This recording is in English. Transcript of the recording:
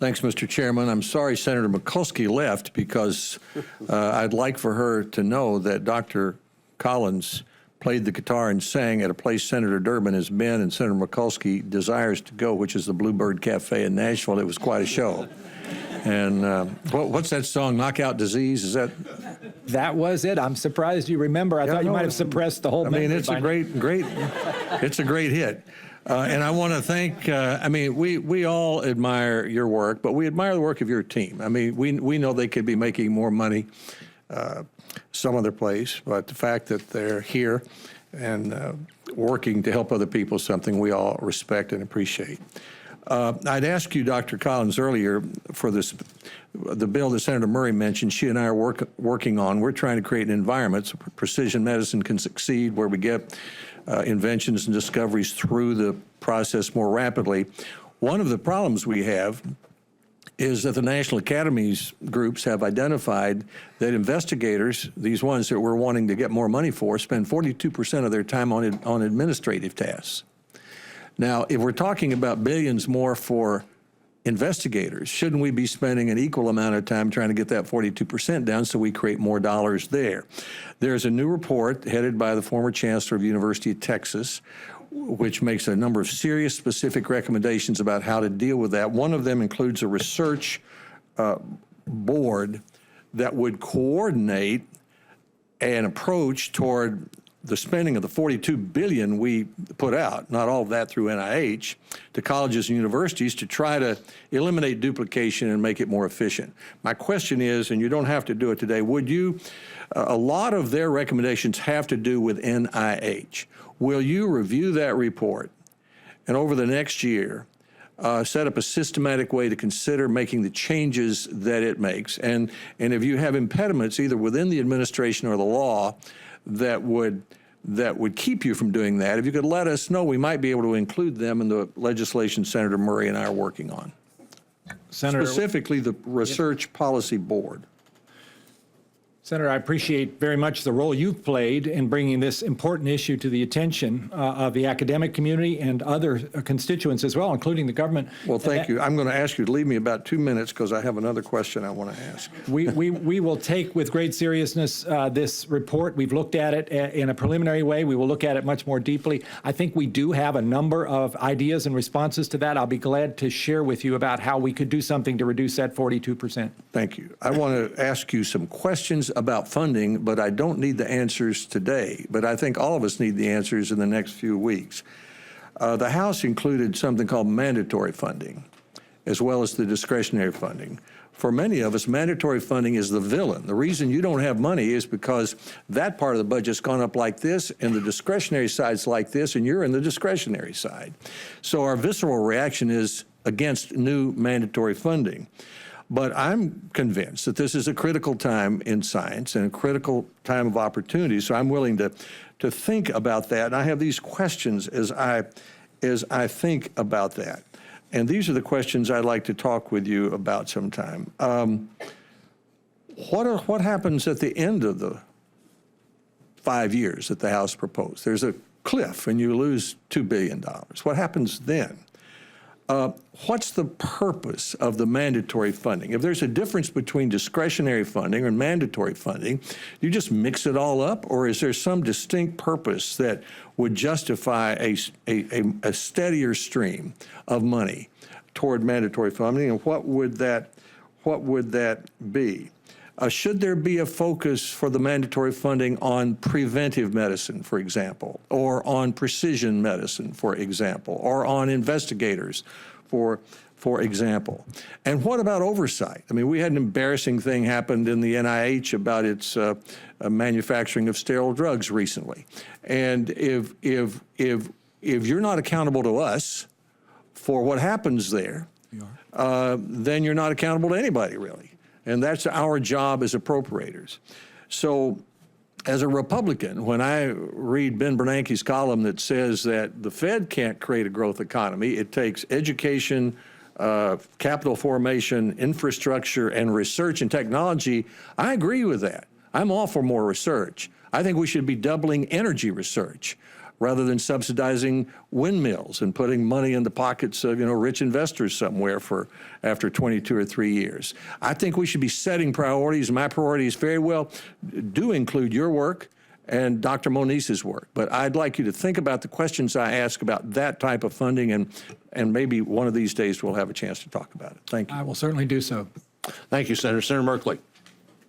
Thanks, Mr. Chairman. I'm sorry Senator Mikulski left because I'd like for her to know that Dr. Collins played the guitar and sang at a place Senator Durbin has been and Senator Mikulski desires to go, which is the Bluebird Cafe in Nashville. It was quite a show. And what's that song, Knockout Disease? Is that? That was it. I'm surprised you remember. I thought you might have suppressed the whole memory. I mean, it's a great, it's a great hit. And I want to thank, I mean, we all admire your work, but we admire the work of your team. I mean, we know they could be making more money some other place, but the fact that they're here and working to help other people is something we all respect and appreciate. I'd asked you, Dr. Collins, earlier for the bill that Senator Murray mentioned, she and I are working on. We're trying to create an environment so precision medicine can succeed, where we get inventions and discoveries through the process more rapidly. One of the problems we have is that the National Academies groups have identified that investigators, these ones that we're wanting to get more money for, spend 42% of their time on administrative tasks. Now, if we're talking about billions more for investigators, shouldn't we be spending an equal amount of time trying to get that 42% down so we create more dollars there? There's a new report headed by the former chancellor of the University of Texas, which makes a number of serious specific recommendations about how to deal with that. One of them includes a research board that would coordinate an approach toward the spending of the $42 billion we put out, not all of that through NIH, to colleges and universities to try to eliminate duplication and make it more efficient. My question is, and you don't have to do it today, would you, a lot of their recommendations have to do with NIH. Will you review that report and over the next year set up a systematic way to consider making the changes that it makes? And if you have impediments either within the administration or the law that would keep you from doing that, if you could let us know, we might be able to include them in the legislation Senator Murray and I are working on. Senator, specifically the Research Policy Board. Senator, I appreciate very much the role you've played in bringing this important issue to the attention of the academic community and other constituents as well, including the government. Well, thank you. I'm going to ask you to leave me about 2 minutes because I have another question I want to ask. We will take with great seriousness this report. We've looked at it in a preliminary way. We will look at it much more deeply. I think we do have a number of ideas and responses to that. I'll be glad to share with you about how we could do something to reduce that 42%. Thank you. I want to ask you some questions about funding, but I don't need the answers today. But I think all of us need the answers in the next few weeks. The House included something called mandatory funding, as well as the discretionary funding. For many of us, mandatory funding is the villain. The reason you don't have money is because that part of the budget's gone up like this, and the discretionary side's like this, and you're in the discretionary side. So our visceral reaction is against new mandatory funding. But I'm convinced that this is a critical time in science and a critical time of opportunity. So I'm willing to think about that. And I have these questions as I think about that. And these are the questions I'd like to talk with you about sometime. What happens at the end of the 5 years that the House proposed? There's a cliff and you lose $2 billion. What happens then? What's the purpose of the mandatory funding? If there's a difference between discretionary funding and mandatory funding, you just mix it all up, or is there some distinct purpose that would justify a steadier stream of money toward mandatory funding, and what would that be? Should there be a focus for the mandatory funding on preventive medicine, for example, or on precision medicine, for example, or on investigators, for example? And what about oversight? I mean, we had an embarrassing thing happened in the NIH about its manufacturing of sterile drugs recently. And if you're not accountable to us for what happens there, then you're not accountable to anybody, really. And that's our job as appropriators. So as a Republican, when I read Ben Bernanke's column that says that the Fed can't create a growth economy, it takes education, capital formation, infrastructure, and research and technology, I agree with that. I'm all for more research. I think we should be doubling energy research. rather than subsidizing windmills and putting money in the pockets of, rich investors somewhere for after 22 or 3 years. I think we should be setting priorities. My priorities very well do include your work and Dr. Monize's work. But I'd like you to think about the questions I ask about that type of funding, and maybe one of these days we'll have a chance to talk about it. Thank you. I will certainly do so. Thank you, Senator. Senator Merkley.